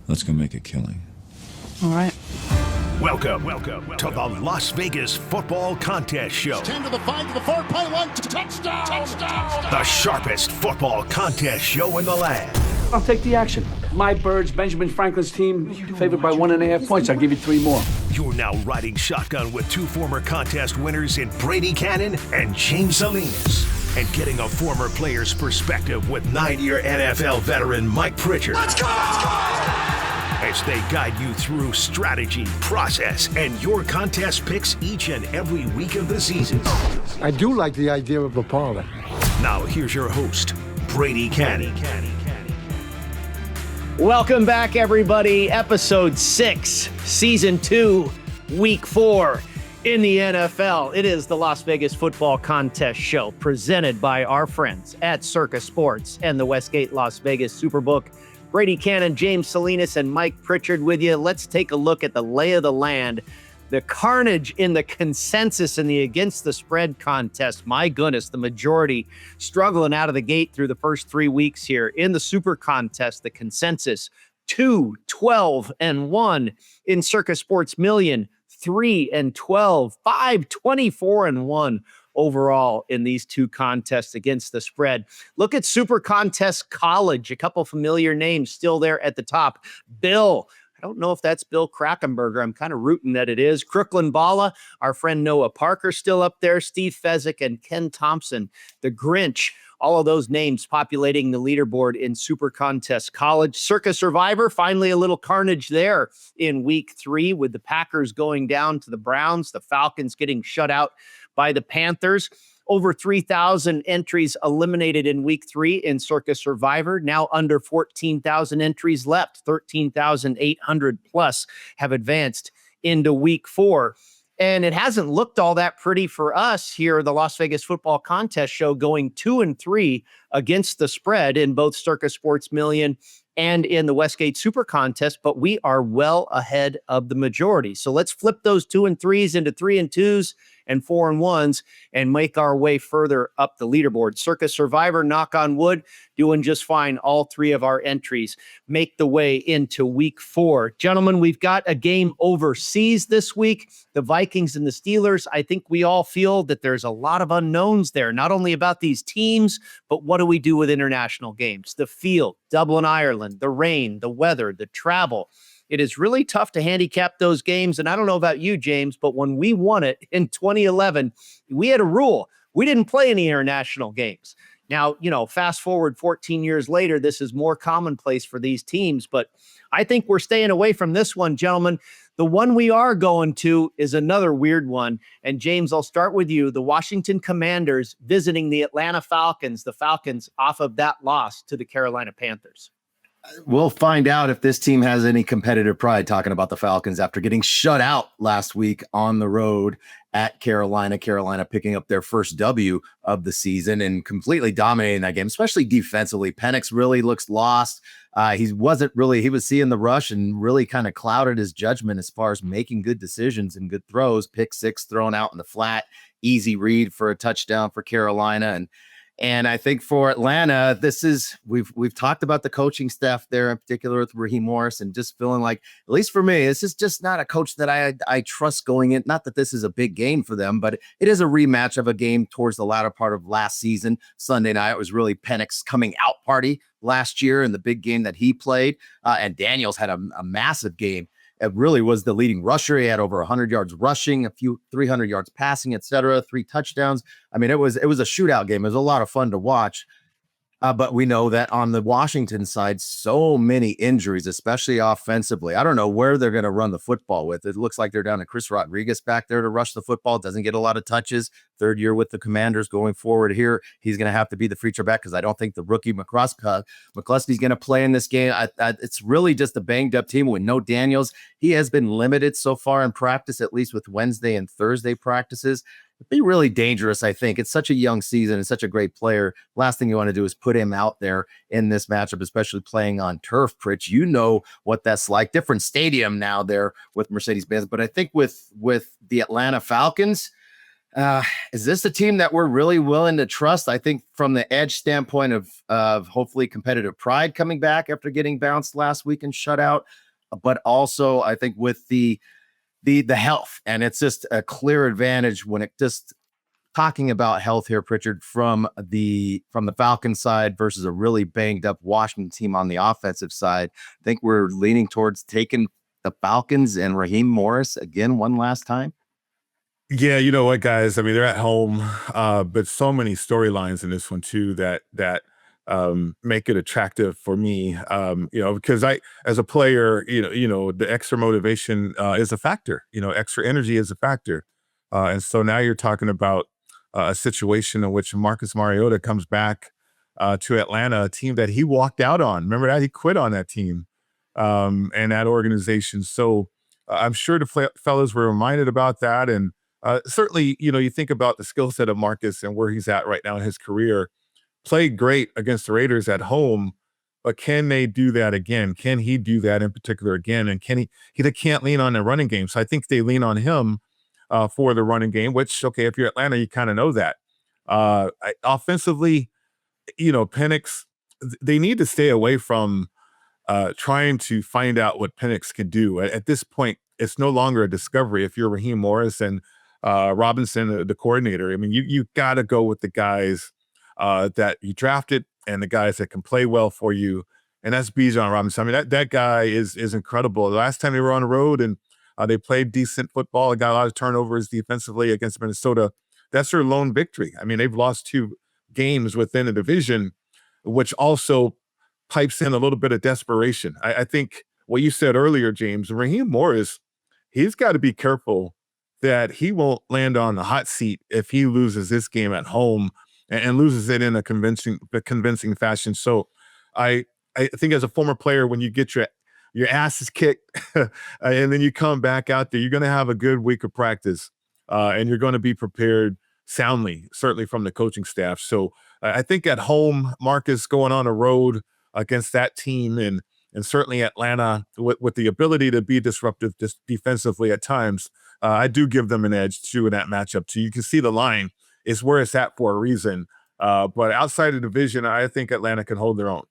Let's go make a killing. All right. Welcome to the Las Vegas Football Contest Show. 10 to the 5 to the 4, play 1, touchdown! The sharpest football contest show in the land. I'll take the action. My Birds, Benjamin Franklin's team, favored by 1.5 points. I'll give you 3 more. You're now riding shotgun with 2 former contest winners in Brady, Kannon and James Salinas. And getting a former player's perspective with 9-year NFL veteran Mike Pritchard. Let's go! As they guide you through strategy, process, and your contest picks each and every week of the season. I do like the idea of a parlay. Now here's your host, Brady Kannon. Welcome back, everybody. Episode 6, Season 2, Week 4 in the NFL. It is the Las Vegas Football Contest Show presented by our friends at Circa Sports and the Westgate Las Vegas SuperBook. Brady Kannon, James Salinas, and Mike Pritchard with you. Let's take a look at the lay of the land. The carnage in the consensus in the against the spread contest. My goodness, the majority struggling out of the gate through the first 3 weeks here. In the SuperContest, the consensus 2-12-1. In Circa Sports Million, 3-12, 5-24-1. Overall in these 2 contests against the spread. Look at SuperContest College, a couple familiar names still there at the top. Bill, I don't know if that's Bill Krakenberger. I'm kind of rooting that it is. Crooklyn Bala, our friend Noah Parker still up there. Steve Fezzik and Ken Thompson, the Grinch. All of those names populating the leaderboard in SuperContest College. Circa Survivor, finally a little carnage there in week 3 with the Packers going down to the Browns, the Falcons getting shut out by the Panthers. Over 3,000 entries eliminated in week 3 in Circa Survivor. Now under 14,000 entries left. 13,800 plus have advanced into week 4. And it hasn't looked all that pretty for us here, the Las Vegas Football Contest Show, going 2-3 against the spread in both Circa Sports Million and in the Westgate SuperContest, but we are well ahead of the majority. So let's flip those 2-3s into 3-2s and 4-1s and make our way further up the leaderboard. Circa Survivor, knock on wood, doing just fine. All 3 of our entries make the way into week 4. Gentlemen, we've got a game overseas this week. The Vikings and the Steelers. I think we all feel that there's a lot of unknowns there, not only about these teams, but what do we do with international games? The field, Dublin, Ireland, the rain, the weather, the travel. It is really tough to handicap those games. And I don't know about you, James, but when we won it in 2011, we had a rule. We didn't play any international games. Now, fast forward 14 years later, this is more commonplace for these teams, but I think we're staying away from this one, gentlemen. The one we are going to is another weird one. And James, I'll start with you. The Washington Commanders visiting the Atlanta Falcons, the Falcons off of that loss to the Carolina Panthers. We'll find out if this team has any competitive pride talking about the Falcons after getting shut out last week on the road at Carolina. Carolina picking up their first W of the season and completely dominating that game, especially defensively. Penix really looks lost. He was seeing the rush and really kind of clouded his judgment as far as making good decisions and good throws. Pick 6 thrown out in the flat, easy read for a touchdown for Carolina. And I think for Atlanta, we've talked about the coaching staff there, in particular with Raheem Morris, and just feeling like, at least for me, this is just not a coach that I trust going in. Not that this is a big game for them, but it is a rematch of a game towards the latter part of last season. Sunday night, it was really Penix coming out party last year in the big game that he played. And Daniels had a massive game. It really was the leading rusher. He had over 100 yards rushing, a few 300 yards passing, etc. 3 touchdowns. I mean, it was a shootout game. It was a lot of fun to watch. But we know that on the Washington side, so many injuries, especially offensively. I don't know where they're going to run the football with. It looks like they're down to Chris Rodriguez back there to rush the football. Doesn't get a lot of touches. 3rd year with the Commanders going forward here. He's going to have to be the feature back because I don't think the rookie McCluskey's going to play in this game. It's really just a banged up team with no Daniels. He has been limited so far in practice, at least with Wednesday and Thursday practices. It'd be really dangerous, I think. It's such a young season and such a great player. Last thing you want to do is put him out there in this matchup, especially playing on turf, Pritch. You know what that's like. Different stadium now there with Mercedes-Benz. But I think with the Atlanta Falcons, Is this a team that we're really willing to trust? I think from the edge standpoint of hopefully competitive pride coming back after getting bounced last week and shut out, but also I think with the health, and it's just a clear advantage when it just talking about health here, Pritchard, from the Falcons side versus a really banged up Washington team on the offensive side. I think we're leaning towards taking the Falcons and Raheem Morris again one last time. Yeah, you know what, guys? I mean, they're at home, but so many storylines in this one too that make it attractive for me. Because I, as a player, the extra motivation is a factor. Extra energy is a factor, and so now you're talking about a situation in which Marcus Mariota comes back to Atlanta, a team that he walked out on. Remember that? He quit on that team and that organization. So I'm sure the fellas were reminded about that, and certainly, you think about the skill set of Marcus and where he's at right now in his career. Played great against the Raiders at home, but can they do that again? Can he do that in particular again? And can he can't lean on the running game. So I think they lean on him for the running game, which, okay, if you're Atlanta, you kind of know that. Offensively, Penix, they need to stay away from trying to find out what Penix can do. At this point, it's no longer a discovery if you're Raheem Morris and Robinson, the coordinator. I mean, you got to go with the guys that you drafted and the guys that can play well for you. And that's Bijan Robinson. I mean, that guy is incredible. The last time they were on the road and they played decent football, they got a lot of turnovers defensively against Minnesota. That's their lone victory. I mean, they've lost 2 games within the division, which also pipes in a little bit of desperation. I think what you said earlier, James, Raheem Morris, he's got to be careful that he won't land on the hot seat if he loses this game at home and loses it in a convincing fashion. So I think as a former player, when you get your ass is kicked and then you come back out there, you're going to have a good week of practice and you're going to be prepared soundly, certainly from the coaching staff. So I think at home, Marcus going on the road against that team and certainly Atlanta with the ability to be disruptive defensively at times, I do give them an edge too in that matchup too. You can see the line is where it's at for a reason. But outside the division, I think Atlanta can hold their own.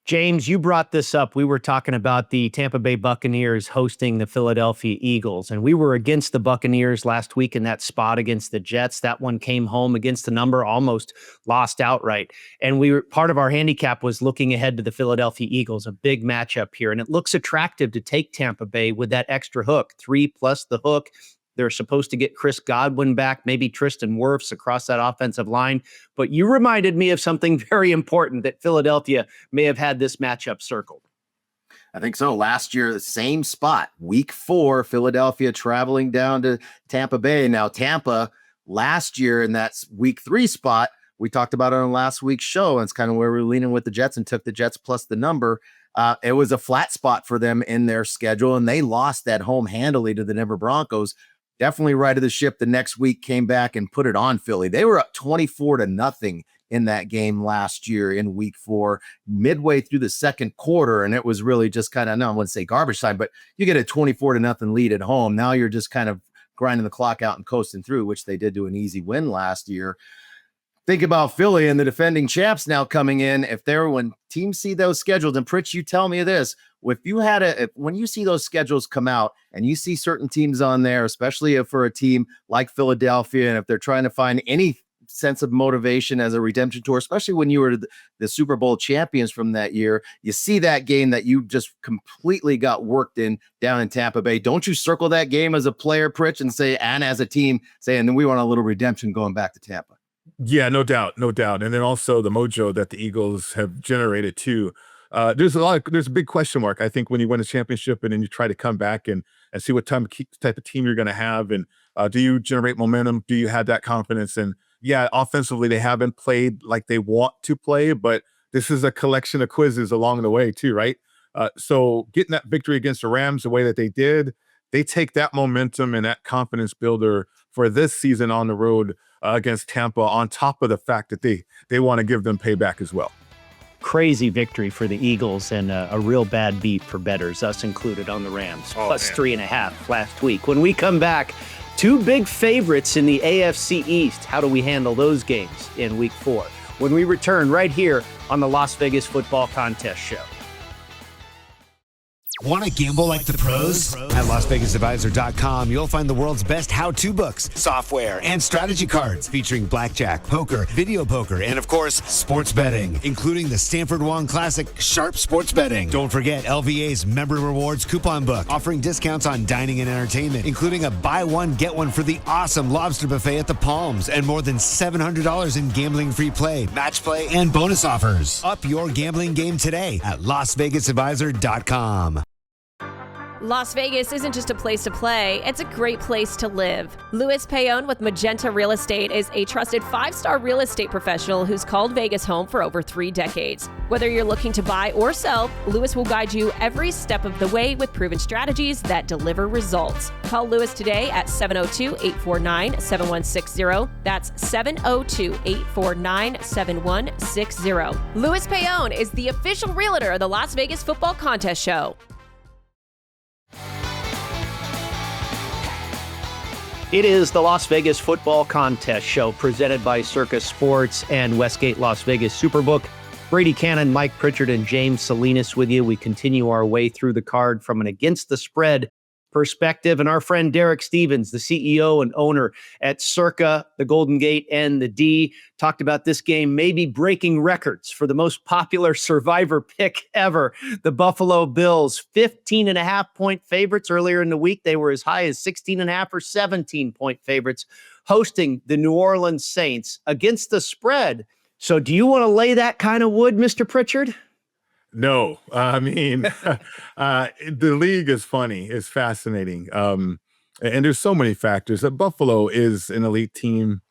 James, you brought this up. We were talking about the Tampa Bay Buccaneers hosting the Philadelphia Eagles, and we were against the Buccaneers last week in that spot against the Jets. That one came home against the number, almost lost outright. And part of our handicap was looking ahead to the Philadelphia Eagles, a big matchup here. And it looks attractive to take Tampa Bay with that extra hook, 3 plus the hook. They're supposed to get Chris Godwin back, maybe Tristan Wirfs across that offensive line. But you reminded me of something very important, that Philadelphia may have had this matchup circled. I think so. Last year, the same spot, week 4, Philadelphia traveling down to Tampa Bay. Now, Tampa last year in that week 3 spot, we talked about it on last week's show. And it's kind of where we're leaning with the Jets and took the Jets plus the number. It was a flat spot for them in their schedule, and they lost at home handily to the Denver Broncos. Definitely righted the ship the next week, came back and put it on Philly. They were up 24-0 in that game last year in week 4, midway through the second quarter. And it was really just kind of, no, I wouldn't say garbage time, but you get a 24-0 lead at home. Now you're just kind of grinding the clock out and coasting through, which they did do an easy win last year. Think about Philly and the defending champs now coming in. When teams see those schedules, and Pritch, you tell me this, when you see those schedules come out and you see certain teams on there, especially for a team like Philadelphia, and if they're trying to find any sense of motivation as a redemption tour, especially when you were the Super Bowl champions from that year, you see that game that you just completely got worked in down in Tampa Bay. Don't you circle that game as a player, Pritch, and as a team saying, then we want a little redemption going back to Tampa? Yeah, no doubt. And then also the mojo that the Eagles have generated too. There's a big question mark, I think, when you win a championship and then you try to come back and see what type of team you're going to have. And do you generate momentum? Do you have that confidence? And yeah, offensively, they haven't played like they want to play, but this is a collection of quizzes along the way too, right? So getting that victory against the Rams the way that they did, they take that momentum and that confidence builder for this season on the road against Tampa, on top of the fact that they want to give them payback as well. Crazy victory for the Eagles and a real bad beat for bettors, us included, on the Rams. Plus 3.5 last week. When we come back, Two big favorites in the AFC East. How do we handle those games in week 4? When we return right here on the Las Vegas Football Contest Show. Want to gamble like the pros? At LasVegasAdvisor.com, you'll find the world's best how-to books, software, and strategy cards featuring blackjack, poker, video poker, and of course, sports betting, including the Stanford Wong Classic Sharp Sports Betting. Don't forget LVA's Member Rewards coupon book, offering discounts on dining and entertainment, including a buy one, get one for the awesome lobster buffet at the Palms, and more than $700 in gambling-free play, match play, and bonus offers. Up your gambling game today at LasVegasAdvisor.com. Las Vegas isn't just a place to play, it's a great place to live. Louis Payon with Magenta Real Estate is a trusted 5-star real estate professional who's called Vegas home for over 3 decades. Whether you're looking to buy or sell, Louis will guide you every step of the way with proven strategies that deliver results. Call Louis today at 702-849-7160. That's 702-849-7160. Louis Payon is the official realtor of the Las Vegas Football Contest Show. It is the Las Vegas Football Contest Show presented by Circa Sports and Westgate Las Vegas SuperBook. Brady, Kannon, Mike Pritchard, and James Salinas with you. We continue our way through the card from an against the spread perspective. And our friend Derek Stevens, the CEO and owner at Circa, the Golden Gate, and the D, talked about this game maybe breaking records for the most popular Survivor pick ever. The Buffalo Bills, 15.5-point favorites earlier in the week. They were as high as 16.5 or 17-point favorites, hosting the New Orleans Saints against the spread. So do you want to lay that kind of wood, Mr. Pritchard? No, I mean, the league is funny. It's fascinating. And there's so many factors. That Buffalo is an elite team,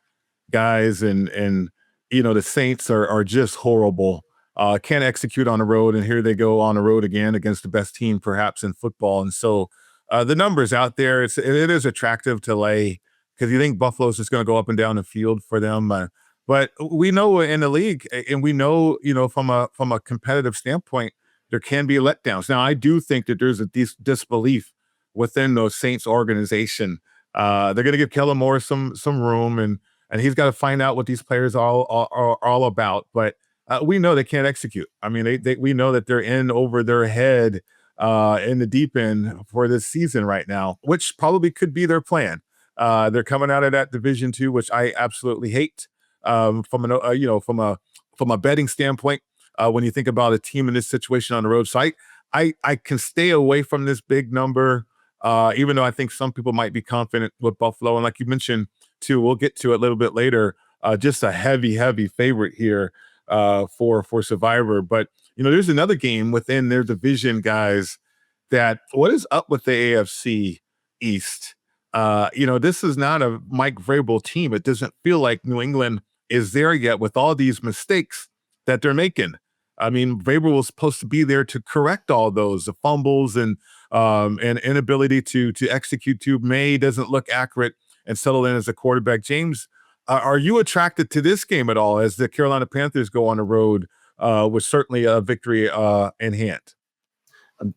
guys, and you know, the Saints are just horrible. Can't execute on the road, and here they go on the road again against the best team perhaps in football. And so the numbers out there, it is attractive to lay because you think Buffalo's just going to go up and down the field for them. But we know in the league, and we know, you know, from a competitive standpoint, there can be letdowns. Now, I do think that there's a disbelief within those Saints organization. They're going to give Kellen Moore some room, and he's got to find out what these players are all about. But we know they can't execute. I mean, we know that they're in over their head in the deep end for this season right now, which probably could be their plan. They're coming out of that Division II, which I absolutely hate. From a betting standpoint, when you think about a team in this situation on the road site, I can stay away from this big number, even though I think some people might be confident with Buffalo. And like you mentioned, too, we'll get to it a little bit later, just a heavy favorite here for Survivor. But, you know, there's another game within their division, guys, that what is up with the AFC East? You know, this is not a Mike Vrabel team. It doesn't feel like New England is there yet with all these mistakes that they're making. I mean, Vrabel was supposed to be there to correct all those, the fumbles and inability to execute. May doesn't look accurate and settle in as a quarterback. James, are you attracted to this game at all as the Carolina Panthers go on the road with certainly a victory in hand?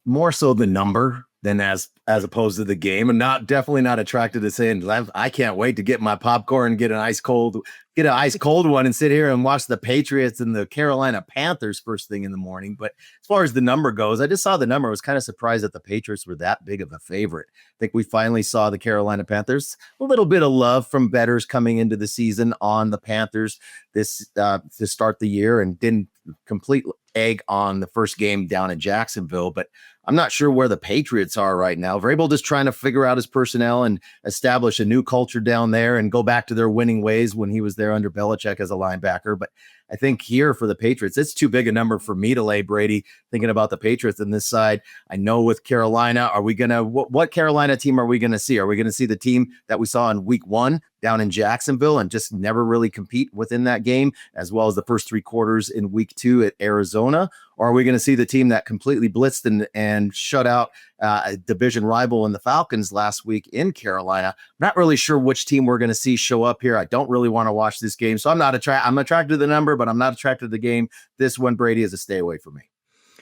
More so the number than as opposed to the game, and definitely not attracted to saying I can't wait to get my popcorn and get an ice cold one and sit here and watch the Patriots and the Carolina Panthers first thing in the morning. But as far as the number goes, I just saw the number. I was kind of surprised that the Patriots were that big of a favorite. I think we finally saw the Carolina Panthers, a little bit of love from bettors coming into the season on the Panthers this to start the year, and didn't complete egg on the first game down in Jacksonville. But I'm not sure where the Patriots are right now. Vrabel just trying to figure out his personnel and establish a new culture down there and go back to their winning ways when he was there under Belichick as a linebacker. But I think here for the Patriots, it's too big a number for me to lay, Brady, thinking about the Patriots on this side. I know with Carolina, what Carolina team are we going to see? Are we going to see the team that we saw in week 1 down in Jacksonville and just never really compete within that game, as well as the first 3 quarters in week 2 at Arizona? Or are we going to see the team that completely blitzed and shut out a division rival in the Falcons last week in Carolina? I'm not really sure which team we're going to see show up here. I don't really want to watch this game. So I'm attracted to the number, but I'm not attracted to the game. This one, Brady, is a stay away from me.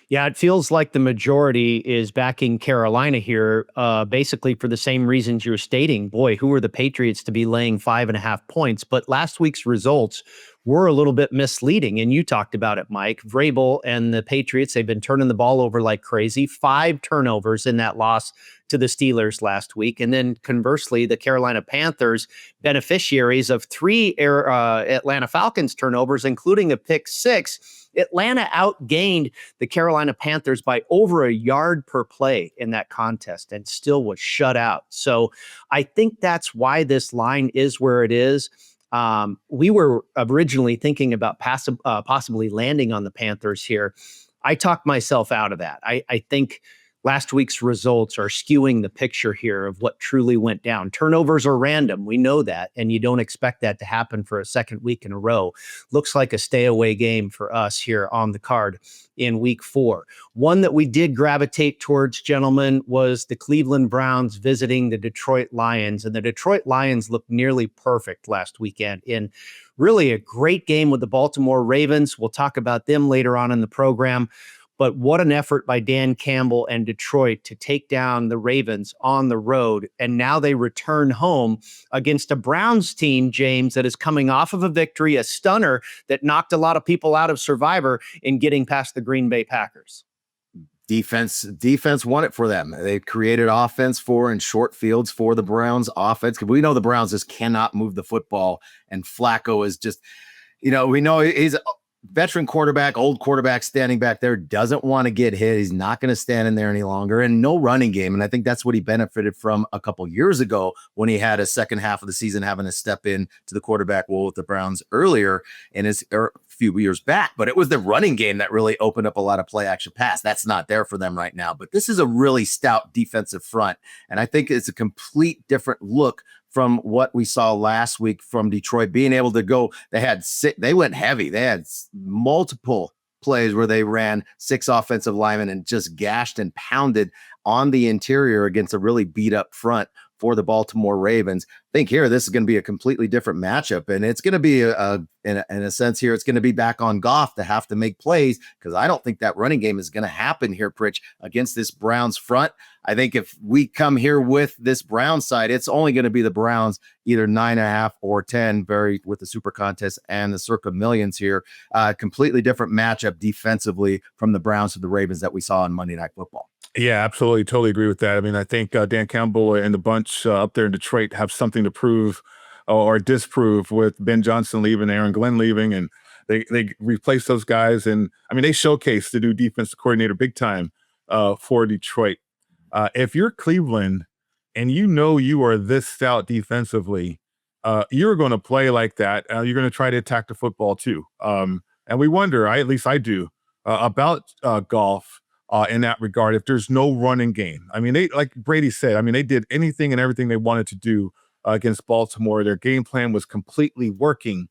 Yeah, it feels like the majority is backing Carolina here, basically for the same reasons you're stating. Boy, who are the Patriots to be laying 5.5 points? But last week's results were a little bit misleading, and you talked about it, Mike. Vrabel and the Patriots, they've been turning the ball over like crazy. 5 turnovers in that loss to the Steelers last week. And then conversely, the Carolina Panthers, beneficiaries of 3 Atlanta Falcons turnovers, including a pick 6. Atlanta outgained the Carolina Panthers by over a yard per play in that contest and still was shut out. So I think that's why this line is where it is. We were originally thinking about possibly landing on the Panthers here. I talked myself out of that. I think last week's results are skewing the picture here of what truly went down. Turnovers are random. We know that, and you don't expect that to happen for a second week in a row. Looks like a stay away game for us here on the card in week 4. One that we did gravitate towards, gentlemen, was the Cleveland Browns visiting the Detroit Lions, and the Detroit Lions looked nearly perfect last weekend in really a great game with the Baltimore Ravens. We'll talk about them later on in the program. But what an effort by Dan Campbell and Detroit to take down the Ravens on the road. And now they return home against a Browns team, James, that is coming off of a victory, a stunner that knocked a lot of people out of Survivor in getting past the Green Bay Packers. Defense won it for them. They created offense in short fields for the Browns offense. Because we know the Browns just cannot move the football. And Flacco is just, we know he's veteran quarterback, old quarterback standing back there, doesn't want to get hit. He's not going to stand in there any longer, and no running game. And I think that's what he benefited from a couple years ago when he had a second half of the season having to step in to the quarterback role with the Browns earlier a few years back. But it was the running game that really opened up a lot of play action pass. That's not there for them right now. But this is a really stout defensive front, and I think it's a complete different look from what we saw last week from Detroit being able to go. They went heavy. They had multiple plays where they ran 6 offensive linemen and just gashed and pounded on the interior against a really beat up front for the Baltimore Ravens. I think here, this is going to be a completely different matchup. And it's going to be, in a sense here, it's going to be back on Goff to have to make plays, because I don't think that running game is going to happen here, Pritch, against this Browns front. I think if we come here with this Browns side, it's only going to be the Browns, either 9.5 or 10, with the SuperContest and the Circa Millions here. Completely different matchup defensively from the Browns to the Ravens that we saw on Monday Night Football. Yeah, absolutely. Totally agree with that. I mean, I think Dan Campbell and the bunch up there in Detroit have something to prove or disprove with Ben Johnson leaving, Aaron Glenn leaving, and they replace those guys. And I mean, they showcased the new defensive coordinator big time for Detroit. If you're Cleveland and you are this stout defensively, you're going to play like that. You're going to try to attack the football too. And we wonder, at least I do, about Goff. In that regard, if there's no running game. I mean, they, like Brady said, they did anything and everything they wanted to do against Baltimore. Their game plan was completely working,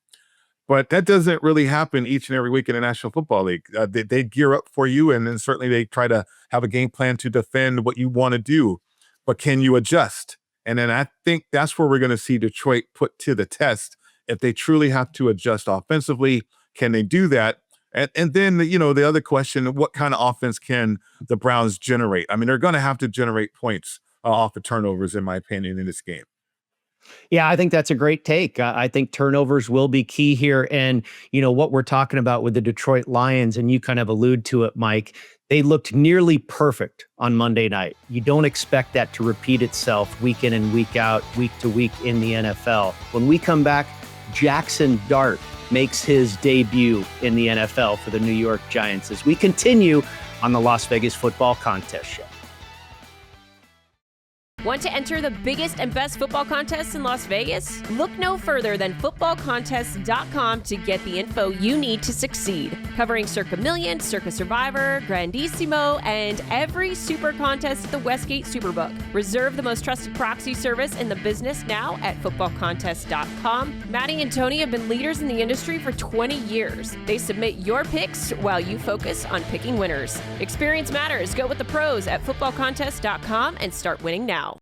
but that doesn't really happen each and every week in the National Football League. They gear up for you, and then certainly they try to have a game plan to defend what you want to do, but can you adjust? And then I think that's where we're going to see Detroit put to the test. If they truly have to adjust offensively, can they do that? And then, the other question, what kind of offense can the Browns generate? I mean, they're going to have to generate points off of turnovers, in my opinion, in this game. Yeah, I think that's a great take. I think turnovers will be key here. And, what we're talking about with the Detroit Lions, and you kind of allude to it, Mike, they looked nearly perfect on Monday night. You don't expect that to repeat itself week in and week out, week to week in the NFL. When we come back, Jackson Dart makes his debut in the NFL for the New York Giants as we continue on the Las Vegas Football Contest Show. Want to enter the biggest and best football contests in Las Vegas? Look no further than footballcontest.com to get the info you need to succeed. Covering Circa Million, Circa Survivor, Grandissimo, and every super contest at the Westgate SuperBook. Reserve the most trusted proxy service in the business now at footballcontest.com. Maddie and Tony have been leaders in the industry for 20 years. They submit your picks while you focus on picking winners. Experience matters. Go with the pros at footballcontest.com and start winning now.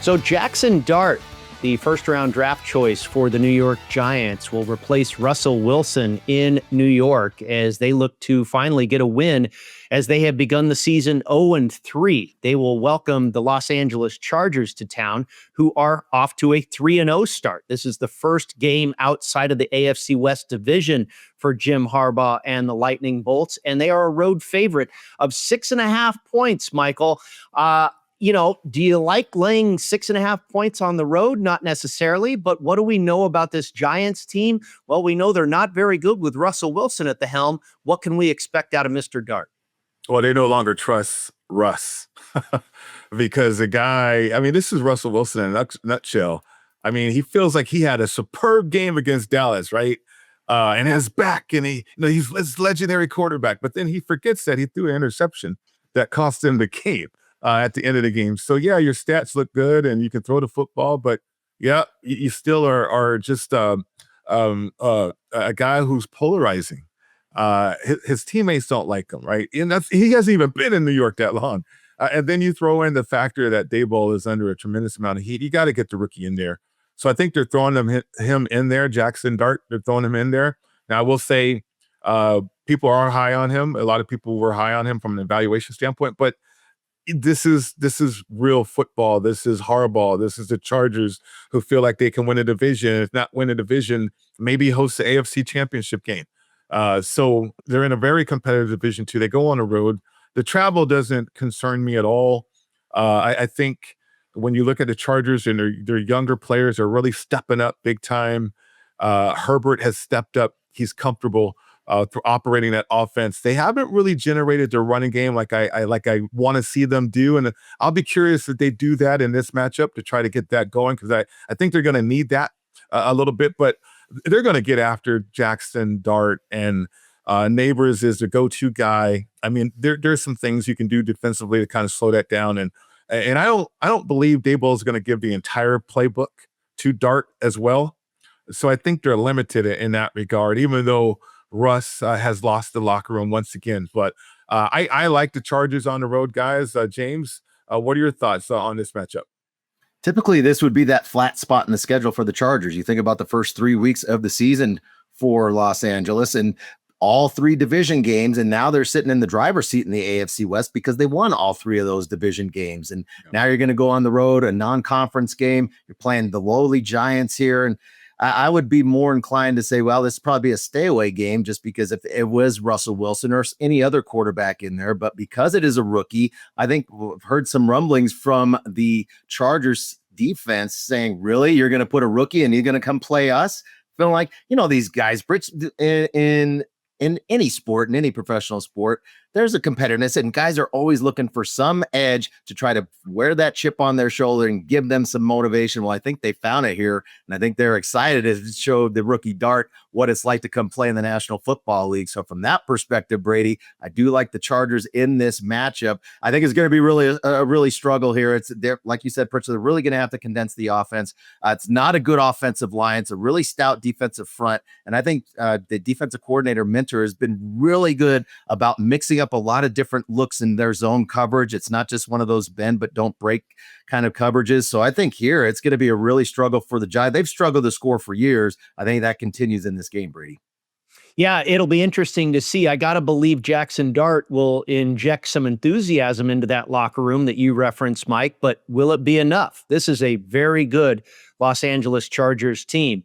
So Jackson Dart the first-round draft choice for the New York Giants, will replace Russell Wilson in New York as they look to finally get a win as they have begun the season 0-3. They will welcome the Los Angeles Chargers to town, who are off to a 3-0 start. This is the first game outside of the AFC West division for Jim Harbaugh and the Lightning Bolts, and they are a road favorite of 6.5 points, Michael. Do you like laying 6.5 points on the road? Not necessarily, but what do we know about this Giants team? Well, we know they're not very good with Russell Wilson at the helm. What can we expect out of Mr. Dart? Well, they no longer trust Russ because the guy, this is Russell Wilson in a nutshell. He feels like he had a superb game against Dallas, right? And his back, and he's this legendary quarterback, but then he forgets that he threw an interception that cost him the game at the end of the game. So yeah, your stats look good and you can throw the football, but yeah, you still are just a guy who's polarizing. His teammates don't like him, right? And he hasn't even been in New York that long. And then you throw in the factor that Daboll is under a tremendous amount of heat. You got to get the rookie in there. So I think they're throwing him in there. Jackson Dart, they're throwing him in there. Now I will say people are high on him. A lot of people were high on him from an evaluation standpoint, but this is real football. This is Harbaugh. This is the Chargers who feel like they can win a division. If not win a division, maybe host the AFC Championship game. So they're in a very competitive division too. They go on the road. The travel doesn't concern me at all. I think when you look at the Chargers and their younger players are really stepping up big time. Herbert has stepped up. He's comfortable through operating that offense. They haven't really generated their running game like I want to see them do. And I'll be curious if they do that in this matchup to try to get that going, because I think they're going to need that a little bit, but they're going to get after Jackson Dart, and Neighbors is the go-to guy. There's some things you can do defensively to kind of slow that down. And I don't believe Daboll is going to give the entire playbook to Dart as well. So I think they're limited in that regard, even though Russ has lost the locker room once again. But I like the Chargers on the road, guys. James, what are your thoughts on this matchup? Typically, this would be that flat spot in the schedule for the Chargers. You think about the first 3 weeks of the season for Los Angeles and all 3 division games, and now they're sitting in the driver's seat in the AFC West because they won all 3 of those division games. And now you're going to go on the road, a non-conference game. You're playing the lowly Giants here, and I would be more inclined to say, well, this is probably a stay away game, just because if it was Russell Wilson or any other quarterback in there, but because it is a rookie, I think we've heard some rumblings from the Chargers defense saying, really, you're going to put a rookie and he's going to come play us? Feeling like, these guys, in any sport, in any professional sport, there's a competitiveness, and guys are always looking for some edge to try to wear that chip on their shoulder and give them some motivation. Well, I think they found it here, and I think they're excited to show the rookie Dart what it's like to come play in the National Football League. So from that perspective, Brady, I do like the Chargers in this matchup. I think it's going to be really struggle here. It's there, like you said, Pritchard, they're really going to have to condense the offense. It's not a good offensive line. It's a really stout defensive front, and I think the defensive coordinator Mentor has been really good about mixing up a lot of different looks in their zone coverage. It's not just one of those bend but don't break kind of coverages. So I think here it's going to be a really struggle for the Giants. They've struggled to score for years. I think that continues in this game, Brady. Yeah, it'll be interesting to see. I got to believe Jackson Dart will inject some enthusiasm into that locker room that you referenced, Mike, but will it be enough? This is a very good Los Angeles Chargers team.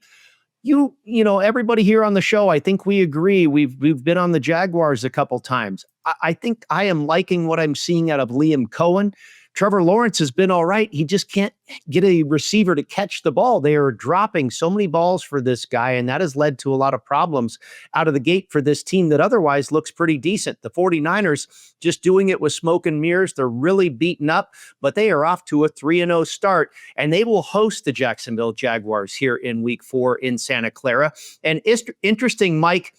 You know, everybody here on the show, I think we agree. We've been on the Jaguars a couple times. I think I am liking what I'm seeing out of Liam Cohen. Trevor Lawrence has been all right. He just can't get a receiver to catch the ball. They are dropping so many balls for this guy, and that has led to a lot of problems out of the gate for this team that otherwise looks pretty decent. The 49ers just doing it with smoke and mirrors. They're really beaten up, but they are off to a 3-0 start, and they will host the Jacksonville Jaguars here in Week 4 in Santa Clara. And interesting, Mike,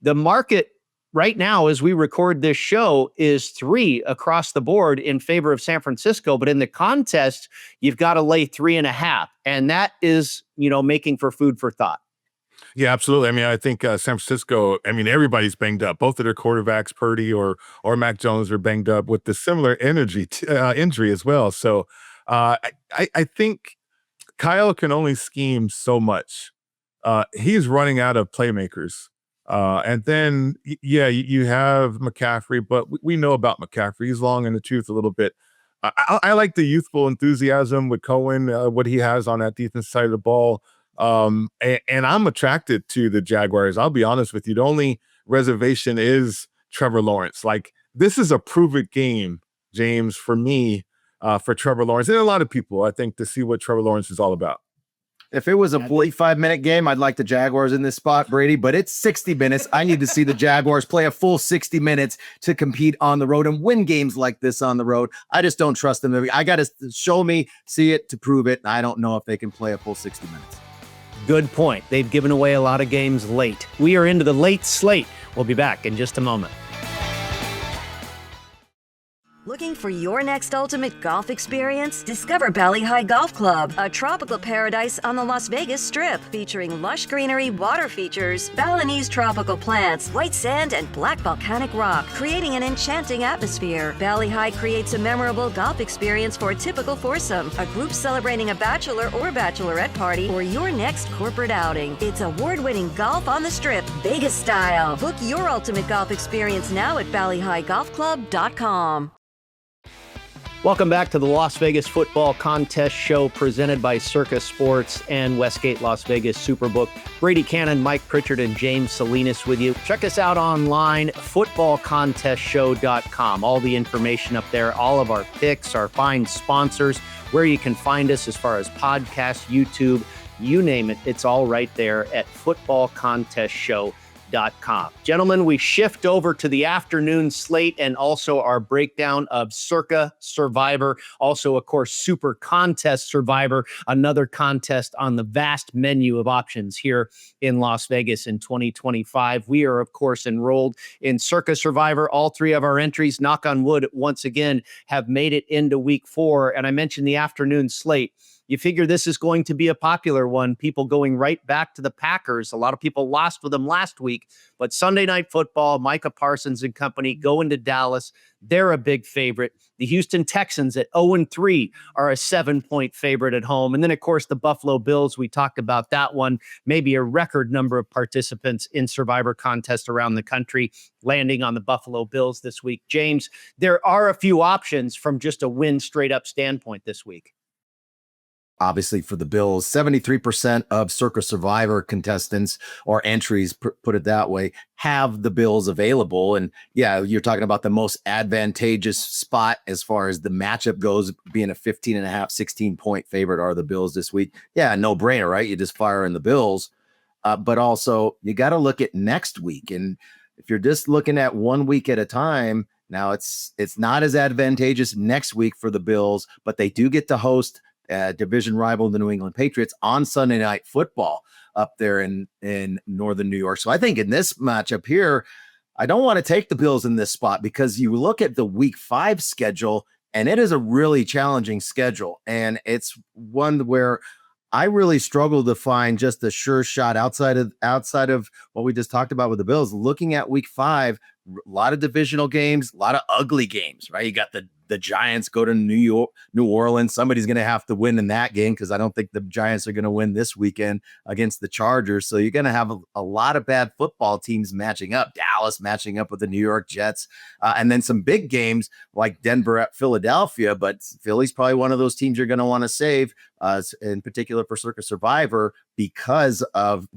the market right now, as we record this show, is 3 across the board in favor of San Francisco. But in the contest, you've got to lay 3.5. And that is, making for food for thought. Yeah, absolutely. I think San Francisco, everybody's banged up. Both of their quarterbacks, Purdy or Mac Jones, are banged up with the similar injury as well. So I think Kyle can only scheme so much. He's running out of playmakers. And then, you have McCaffrey, but we know about McCaffrey. He's long in the tooth a little bit. I like the youthful enthusiasm with Cohen, what he has on that defense side of the ball. And I'm attracted to the Jaguars. I'll be honest with you. The only reservation is Trevor Lawrence. Like, this is a prove-it game, James, for me, for Trevor Lawrence. And a lot of people, I think, to see what Trevor Lawrence is all about. If it was a 45-minute game, I'd like the Jaguars in this spot, Brady, but it's 60 minutes. I need to see the Jaguars play a full 60 minutes to compete on the road and win games like this on the road. I just don't trust them. I got to show me, see it to prove it. I don't know if they can play a full 60 minutes. Good point. They've given away a lot of games late. We are into the late slate. We'll be back in just a moment. Looking for your next ultimate golf experience? Discover Bali High Golf Club, a tropical paradise on the Las Vegas Strip, featuring lush greenery, water features, Balinese tropical plants, white sand, and black volcanic rock, creating an enchanting atmosphere. Bali High creates a memorable golf experience for a typical foursome, a group celebrating a bachelor or bachelorette party, or your next corporate outing. It's award-winning golf on the Strip, Vegas style. Book your ultimate golf experience now at BaliHighGolfClub.com. Welcome back to the Las Vegas Football Contest Show presented by Circa Sports and Westgate Las Vegas SuperBook. Brady Kannon, Mike Pritchard, and James Salinas with you. Check us out online, footballcontestshow.com. All the information up there, all of our picks, our fine sponsors, where you can find us as far as podcasts, YouTube, you name it. It's all right there at footballcontestshow.com. Gentlemen, we shift over to the afternoon slate and also our breakdown of Circa Survivor. Also, of course, SuperContest Survivor, another contest on the vast menu of options here in Las Vegas in 2025. We are, of course, enrolled in Circa Survivor. All three of our entries, knock on wood, once again, have made it into week 4. And I mentioned the afternoon slate. You figure this is going to be a popular one. People going right back to the Packers. A lot of people lost with them last week, but Sunday Night Football, Micah Parsons and company going to Dallas. They're a big favorite. The Houston Texans at 0-3 are a 7-point favorite at home. And then, of course, the Buffalo Bills. We talked about that one. Maybe a record number of participants in Survivor contests around the country landing on the Buffalo Bills this week. James, there are a few options from just a win straight up standpoint this week. Obviously, for the Bills, 73% of Circa Survivor contestants or entries, put it that way, have the Bills available. And yeah, you're talking about the most advantageous spot as far as the matchup goes, being a 15.5, 16-point favorite are the Bills this week. Yeah, no brainer, right? You just fire in the Bills. But also, you got to look at next week. And if you're just looking at 1 week at a time, now it's not as advantageous next week for the Bills, but they do get to host division rival, the New England Patriots, on Sunday Night Football up there in northern New York. So I think in this matchup here, I don't want to take the Bills in this spot because you look at the week 5 schedule and it is a really challenging schedule. And it's one where I really struggle to find just a sure shot outside of what we just talked about with the Bills. Looking at week 5, a lot of divisional games, a lot of ugly games, right? You got the Giants go to New Orleans. Somebody's going to have to win in that game because I don't think the Giants are going to win this weekend against the Chargers. So you're going to have a lot of bad football teams matching up. Dallas matching up with the New York Jets. And then some big games like Denver at Philadelphia. But Philly's probably one of those teams you're going to want to save, in particular for Circa Survivor, because of